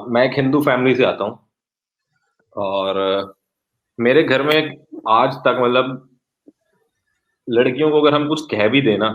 मैं एक हिंदू फैमिली से आता हूँ और मेरे घर में आज तक मतलब लड़कियों को अगर हम कुछ कह भी देना,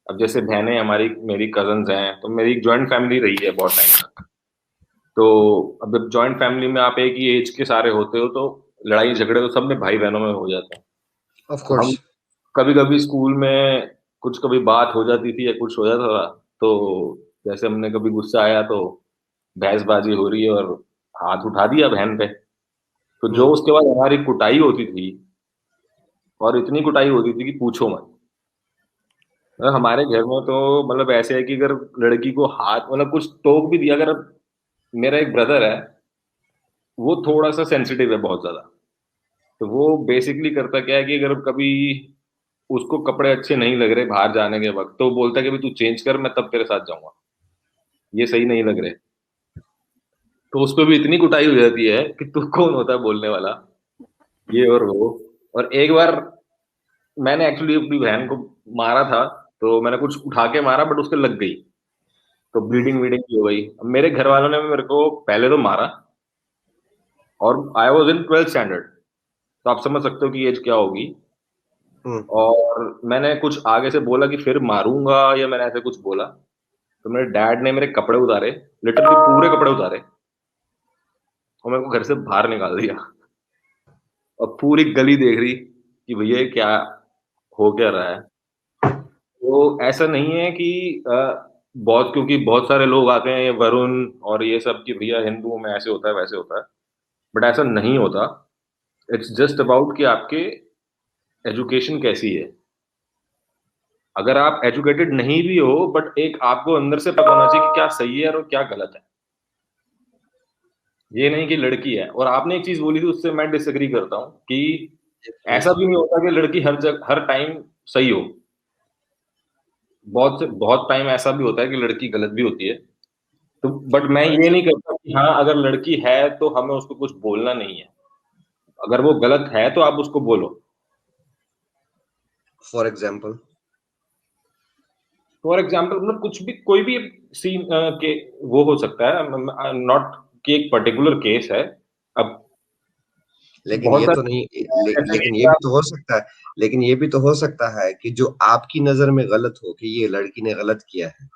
अब जैसे बहनें हमारी मेरी कजन्स हैं, तो मेरी एक जॉइंट फैमिली रही है बहुत टाइम तक। तो अब जॉइंट फैमिली में आप एक ही एज के सारे होते हो, तो लड़ाई झगड़े तो सब में भाई बहनों में हो जाते हैं। ऑफ तो हम कोर्स। कभी कभी स्कूल में कुछ कभी बात हो जाती थी या कुछ हो जाता था, तो जैसे हमने कभी गुस्सा आया तो बहसबाजी हो रही है और हाथ उठा दिया बहन पे, तो जो हम्म। उसके बाद हमारी कुटाई होती थी, और इतनी कुटाई होती थी कि पूछो मत। हमारे घर में तो मतलब ऐसे है कि अगर लड़की को हाथ मतलब कुछ टोक भी दिया, अगर मेरा एक ब्रदर है, वो थोड़ा सा सेंसिटिव है बहुत ज्यादा। तो वो बेसिकली करता क्या है कि अगर कभी उसको कपड़े अच्छे नहीं लग रहे बाहर जाने के वक्त, तो वो बोलता है कि भाई तू चेंज कर, मैं तब तेरे साथ जाऊंगा, ये सही नहीं लग रहे। तो उस पर भी इतनी कुटाई हो जाती है कि तू कौन होता है बोलने वाला, ये और वो। और एक बार मैंने एक्चुअली अपनी बहन को मारा था, तो मैंने कुछ उठा के मारा बट उसके लग गई, तो हम्म। ब्लीडिंग वीडिंग भी हो गई। अब मेरे घर वालों ने मेरे को पहले तो मारा, और I was in 12th standard, तो आप समझ सकते हो कि एज क्या होगी। हम्म। और मैंने कुछ आगे से बोला कि फिर मारूंगा, या मैंने ऐसे कुछ बोला, तो मेरे डैड ने मेरे कपड़े उतारे, लिटरली पूरे कपड़े उतारे, और मेरे को घर से बाहर निकाल दिया। और पूरी गली देख रही कि भैया ये क्या हो क्या रहा है। तो ऐसा नहीं है कि बहुत, क्योंकि बहुत सारे लोग आते हैं, ये वरुण और ये सब, कि भैया हिंदुओं में ऐसे होता है वैसे होता है, बट ऐसा नहीं होता। इट्स जस्ट अबाउट कि आपके एजुकेशन कैसी है। अगर आप एजुकेटेड नहीं भी हो, बट एक आपको अंदर से पता होना चाहिए कि क्या सही है और क्या गलत है। ये नहीं कि लड़की है, और आपने एक चीज बोली थी उससे मैं डिसएग्री करता हूँ कि प्लीज। ऐसा भी नहीं होता कि लड़की हर जगह हर टाइम सही हो। बहुत टाइम ऐसा भी होता है कि लड़की गलत भी होती है। तो बट मैं फॉर ये नहीं एग्जाम्पल। कहता कि हाँ अगर लड़की है तो हमें उसको कुछ बोलना नहीं है। अगर वो गलत है तो आप उसको बोलो। For example. फॉर एग्जाम्पल मतलब कुछ भी, कोई भी सीन के वो हो सकता है, नॉट कि एक पर्टिकुलर केस है। अब लेकिन बहुत ये तो सारे नहीं। ऐसे लेकिन केस ये भी आप। तो हो सकता है। लेकिन ये भी तो हो सकता है कि जो आपकी नजर में गलत हो कि ये लड़की ने गलत किया है,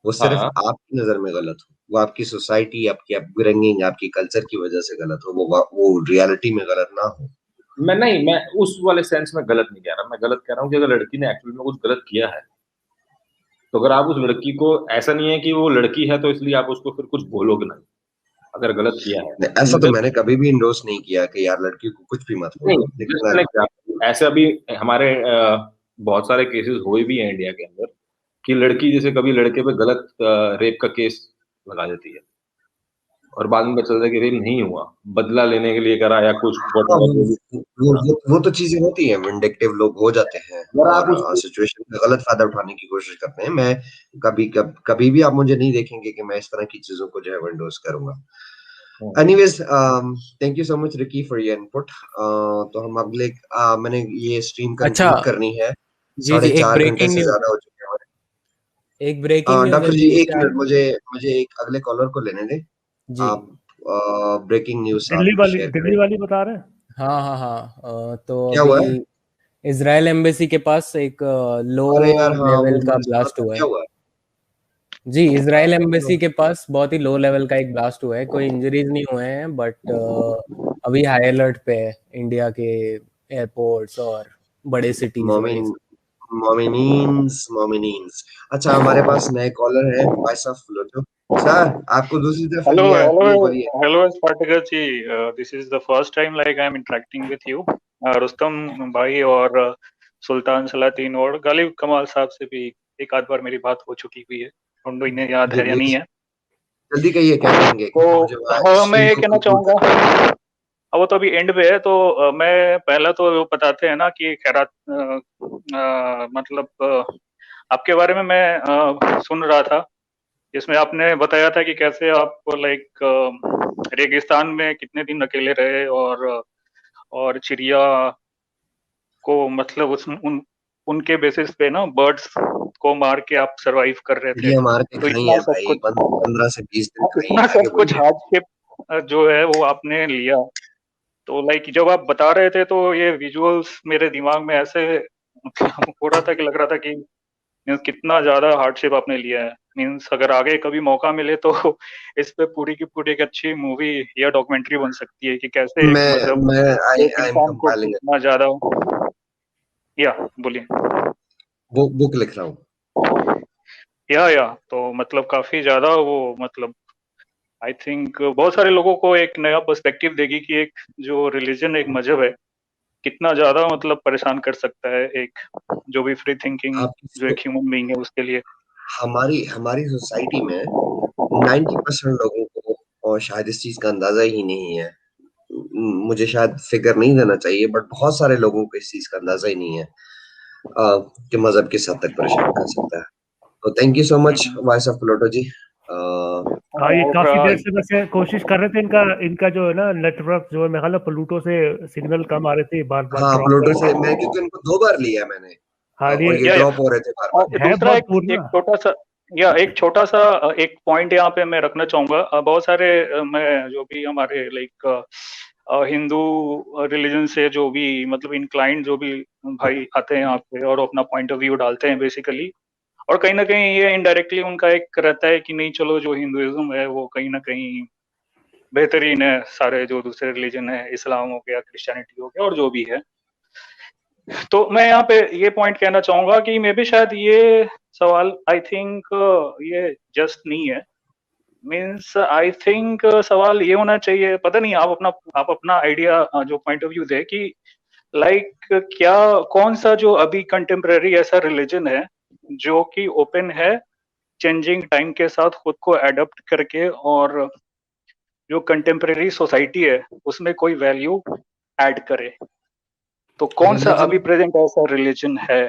वो सिर्फ हाँ, आपकी नजर में गलत हो, वो आपकी सोसाइटी, आपकी अपब्रिंगिंग, आपकी कल्चर की वजह से गलत हो, वो रियलिटी में गलत ना हो। मैं उस वाले सेंस में गलत नहीं कह रहा। मैं गलत कह रहा हूँ कि अगर लड़की ने एक्चुअली में कुछ गलत किया है, तो अगर आप उस लड़की को, ऐसा नहीं है कि वो लड़की है तो इसलिए आप उसको फिर कुछ बोलोगे नहीं। अगर गलत किया है ऐसा तो तो जस्ट, मैंने कभी भी इंडोर्स नहीं किया कि यार लड़की को कुछ भी मत नहीं, बोलो, जस्ट लेकिन एन एग्जाम्पल, ऐसे अभी हमारे बहुत सारे केसेस हुए भी हैं इंडिया के अंदर, कि लड़की जैसे कभी लड़के पे गलत रेप का केस लगा देती है, और बाद में पता चलता है कि रेप नहीं हुआ, बदला लेने के लिए करा या कुछ हाँ, whatever जो भी करा। वो तो चीजें होती हैं, विंडिक्टिव लोग हो जाते हैं अगर आप और उसको, सिचुएशन का गलत फायदा उठाने की कोशिश करते हैं। मैं कभी भी आप मुझे नहीं देखेंगे कि मैं इस तरह की चीजों को जो है विंडोज करूंगा। Anyways, thank you so much Ricky for your input. तो हम अगले मैंने ये स्ट्रीम अच्छा। कंक्लूड करनी है। जी जी, एक 4.5 घंटे ब्रेकिंग से न्यूज, ज्यादा हो चुके हैं एक ब्रेकिंग हमारे। न्यूज डॉक्टर अभी जी, एक क्या। मिनट, मुझे मुझे एक अगले कॉलर को लेने दें। जी। आप ब्रेकिंग न्यूज साथ दिल्ली में वाली शेयर करें। दिल्ली वाली बता रहे हैं। हाँ हाँ हाँ, तो क्या अभी हुआ है? इजराइल एम्बेसी के पास एक लो अरे यार, हाँ, वो लेवल का मैंने सुना ब्लास्ट था, हुआ क्या है। हुआ? जी, इजराइल एम्बेसी के पास बहुत ही लो लेवल का एक ब्लास्ट हुआ है, कोई इंजरीज नहीं हुए हैं, बट अभी हाई अलर्ट पे है इंडिया के एयरपोर्ट्स और बड़े सिटीज और ये मोमिन सब। मोमिनीन्स। अच्छा, हमारे पास नए कॉलर हैं, भाई साहब फ्लोटो। सर, आपको दूसरी तरफ Hello, लिया है, प्लीज hello, बोलिए। hello, Spartacus ji. This is the first time like I'm interacting with you. Rustam भाई और सुल्तान सलातीन और गालिब कमाल साहब से भी एक आध बार मेरी बात हो चुकी हुई है। उनको इन्हें याद जी है या नहीं प्लीज, है? जल्दी कहिए, क्या कहेंगे, तो क्योंकि मुझे हाँ, मैं स्ट्रीम ये को कहना कंक्लूड चाहूंगा। करना है। अब वो तो अभी एंड पे है, तो मैं पहला तो वो बताते हैं ना कि खैरात, मतलब आपके बारे में मैं सुन रहा था, इसमें आपने बताया था कि कैसे आप लाइक रेगिस्तान में कितने दिन अकेले रहे और चिड़िया को मतलब उनके बेसिस पे ना बर्ड्स को मार के आप सरवाइव कर रहे थे। चिड़िया मार के तो खाई इतना है सब भाई, कुछ 15 से 20 दिन खाई इतना है, आगे सब कुछ बोलिए। हार्डशिप जो है वो आपने लिया। तो लाइक जब आप बता रहे थे तो ये विजुअल्स मेरे दिमाग में ऐसे हो रहा था कि लग रहा था कि मीन्स कितना ज्यादा हार्डशिप आपने लिया है। मीन्स अगर आगे कभी मौका मिले तो इस पे पूरी की पूरी एक अच्छी मूवी या डॉक्यूमेंट्री बन सकती है कि कैसे एक मजहब मैं आई एक एम इंसान को कंपाइलिंग कितना ज्यादा। या बोलिए। बुक लिख रहा हूँ। या तो मतलब काफी ज्यादा वो मतलब आई थिंक बहुत सारे लोगों को एक नया पर्सपेक्टिव देगी कि एक जो रिलीजन एक मजहब है कितना ज्यादा मतलब परेशान कर सकता है एक जो भी फ्री थिंकिंग आप जो एक ह्यूमन बीइंग है उसके लिए। हमारी सोसाइटी में 90% लोगों को और शायद इस चीज का अंदाजा ही नहीं है। मुझे शायद फिगर नहीं देना चाहिए, बट बहुत सारे लोगों को इस चीज का अंदाजा ही नहीं है कि मजहब किस हद तक परेशान कर सकता है। तो thank you so much voice of Pluto ji. हाँ, ये काफी देर से वैसे कोशिश कर रहे थे इनका जो है ना नेटवर्क जो है, मेरे ख्याल प्लूटो से सिग्नल कम आ रहे थे बार बार। हाँ, प्लूटो से मैं, क्योंकि इनको 2 बार लिया मैंने। हाँ, और ये ड्रॉप हो रहे थे बार बार। दूसरा एक छोटा सा एक पॉइंट यहाँ पे मैं रखना चाहूंगा। बहुत सारे मैं जो भी हमारे लाइक हिंदू रिलीजन से जो भी मतलब इंक्लाइंड जो भी भाई आते हैं यहाँ पे और अपना पॉइंट ऑफ व्यू डालते हैं बेसिकली, और कहीं ना कहीं ये इनडायरेक्टली उनका एक रहता है कि नहीं चलो जो हिंदुइज्म है वो कहीं ना कहीं बेहतरीन है सारे जो दूसरे रिलीजन है, इस्लाम हो गया, क्रिश्चियनिटी हो गया और जो भी है। तो मैं यहाँ पे ये पॉइंट कहना चाहूंगा कि मे भी शायद ये सवाल आई थिंक ये जस्ट नहीं है। मीन्स आई थिंक सवाल ये होना चाहिए, पता नहीं आप अपना आइडिया जो पॉइंट ऑफ व्यू दे कि लाइक क्या कौन सा जो अभी कंटेम्प्रेरी ऐसा रिलीजन है जो कि ओपन है चेंजिंग टाइम के साथ खुद को एडप्ट करके और जो कंटेम्प्रेरी सोसाइटी है उसमें कोई वैल्यू ऐड करे। तो कौन सा अभी प्रेजेंट ऐसा रिलीजन है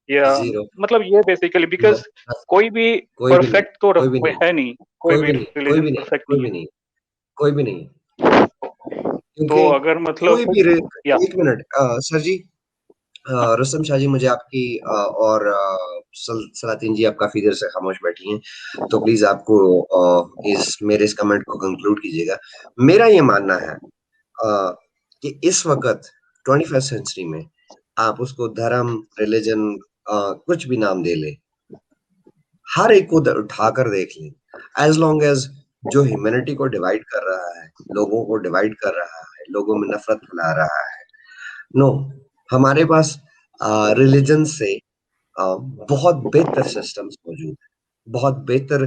या मतलब ये बेसिकली बिकॉज कोई भी परफेक्ट तो है नहीं, कोई भी रिलीजन परफेक्ट नहीं है, कोई भी नहीं। तो अगर मतलब कोई भी एक मिनट सर जी, रुस्तम शाह जी, मुझे आपकी और सलातीन जी आप काफी देर से खामोश बैठी हैं, तो प्लीज आपको मेरे इस कमेंट को कंक्लूड कीजिएगा। मेरा ये मानना है कि इस वक्त 21st सेंचुरी में आप उसको धर्म, रिलीजन, कुछ भी नाम दे ले, हर एक को उठाकर देख लें, एज लॉन्ग एज जो ह्यूमैनिटी को डिवाइड कर रहा है, लोगों को डिवाइड कर रहा है, लोगों में नफरत फैला रहा है, नो, हमारे पास रिलीजन से बहुत बेहतर सिस्टम्स मौजूद है, बहुत बेहतर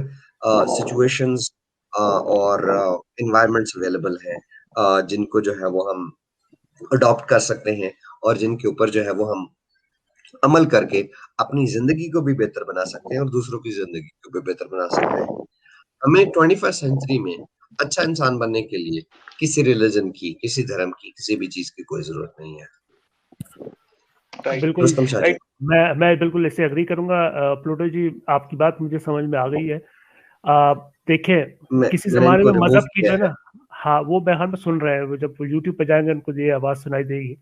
सिचुएशंस और एनवायरनमेंट्स अवेलेबल है जिनको जो है वो हम अडॉप्ट कर सकते हैं और जिनके ऊपर जो है वो हम अमल करके अपनी जिंदगी को भी बेहतर बना सकते हैं और दूसरों की जिंदगी को भी बेहतर बना सकते हैं। हमें 21st सेंचुरी में अच्छा इंसान बनने के लिए किसी रिलीजन की, किसी धर्म की, किसी भी चीज की कोई जरूरत नहीं है। बिल्कुल, मैं बिल्कुल इससे एग्री करूंगा। प्लूटो जी, आपकी बात मुझे समझ में आ गई है। देखें, किसी जमाने में मजहब की जो है ना, हाँ वो बहन में सुन रहे हैं, जब यूट्यूब पे जाएंगे उनको ये आवाज सुनाई देगी।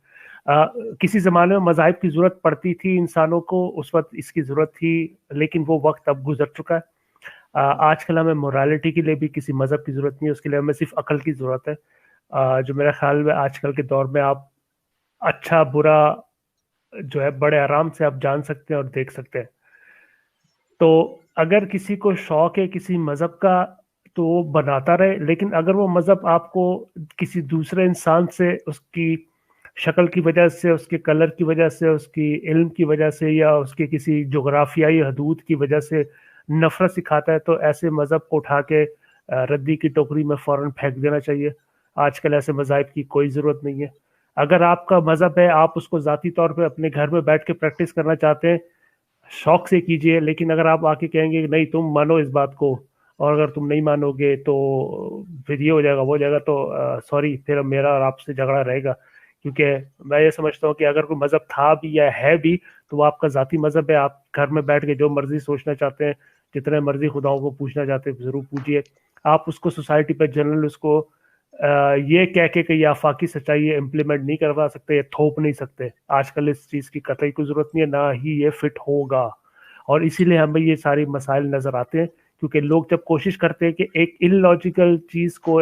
किसी जमाने में मज़ाहिब की जरूरत पड़ती थी इंसानों को, उस वक्त इसकी जरूरत थी, लेकिन वो वक्त अब गुजर चुका है। आजकल हमें मोरालिटी के लिए भी किसी मजहब की जरूरत नहीं है, उसके लिए हमें सिर्फ अकल की जरूरत है। जो मेरे ख्याल में आजकल के दौर में आप अच्छा बुरा जो है बड़े आराम से आप जान सकते हैं और देख सकते हैं। तो अगर किसी को शौक है किसी मजहब का तो वो बनाता रहे, लेकिन अगर वो मजहब आपको किसी दूसरे इंसान से उसकी शक्ल की वजह से, उसके कलर की वजह से, उसकी इल्म की वजह से या उसके किसी जोग्राफियाई हदूद की वजह से नफरत सिखाता है, तो ऐसे मजहब को उठा के रद्दी की टोकरी में फौरन फेंक देना चाहिए। आजकल ऐसे मज़ाहिब की कोई ज़रूरत नहीं है। अगर आपका मजहब है, आप उसको ज़ाती तौर पे अपने घर में बैठ के प्रैक्टिस करना चाहते हैं, शौक से कीजिए। लेकिन अगर आप आके कहेंगे कि नहीं तुम मानो इस बात को, और अगर तुम नहीं मानोगे तो फिर ये हो जाएगा वो हो जाएगा, तो सॉरी, फिर मेरा और आपसे झगड़ा रहेगा। क्योंकि मैं ये समझता हूँ कि अगर कोई मजहब था भी या है भी तो वो आपका ज़ाती मजहब है। आप घर में बैठ के जो मर्जी सोचना चाहते हैं, जितने मर्जी खुदाओं को पूछना चाहते हैं, जरूर पूछिए। आप उसको सोसाइटी पे जनरल उसको ये कह के कि ये आफाकी सच्चाई ये इम्प्लीमेंट नहीं करवा सकते, ये थोप नहीं सकते। आजकल इस चीज़ की कतई कोई ज़रूरत नहीं है, ना ही ये फिट होगा। और इसीलिए हमें ये सारी मसाइल नज़र आते हैं, क्योंकि लोग जब कोशिश करते हैं कि एक इलॉजिकल चीज़ को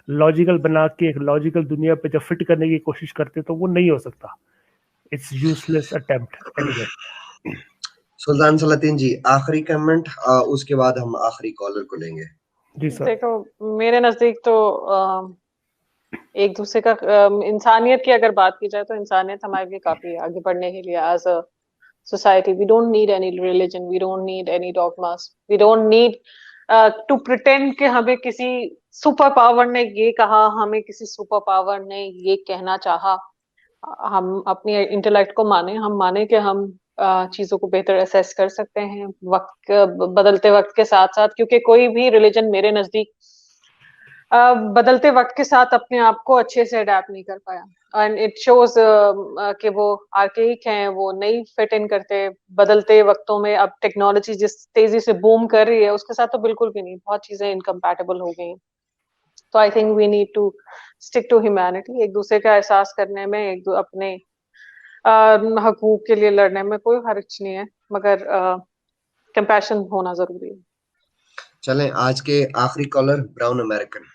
लॉजिकल बना के एक लॉजिकल दुनिया पे जब फिट करने की कोशिश करते हैं तो वो नहीं हो सकता। It's useless attempt anyway. Sultan Salateen ji आखिरी कमेंट, उसके बाद हम आखिरी कॉलर को लेंगे। जी सर। देखो मेरे नजदीक तो एक दूसरे का इंसानियत की अगर बात की जाए तो इंसानियत हमारे लिए काफी आगे बढ़ने के लिए as a society we don't need any religion, we don't need any dogmas, we don't need to pretend कि हमें किसी सुपर पावर ने ये कहा, हमें किसी सुपर पावर ने ये कहना चाहा। हम अपनी इंटेलेक्ट को माने, हम माने कि हम चीजों को बेहतर असेस कर सकते हैं वक्त बदलते वक्त के साथ साथ, क्योंकि कोई भी रिलीजन मेरे नजदीक बदलते वक्त के साथ अपने आप को अच्छे से अडेप्ट नहीं कर पाया। एंड इट शोज कि वो आर्केइक हैं, वो नहीं फिट इन करते बदलते वक्तों में। अब टेक्नोलॉजी जिस तेजी से बूम कर रही है उसके साथ तो बिल्कुल भी नहीं, बहुत चीजें इनकम्पैटिबल हो गई। तो I think we need to stick to humanity, एक दूसरे का एहसास करने में, अपने हकूक के लिए लड़ने में कोई हर्ज नहीं है, मगर कंपैशन होना जरूरी है। चलें आज के आखिरी कॉलर ब्राउन अमेरिकन।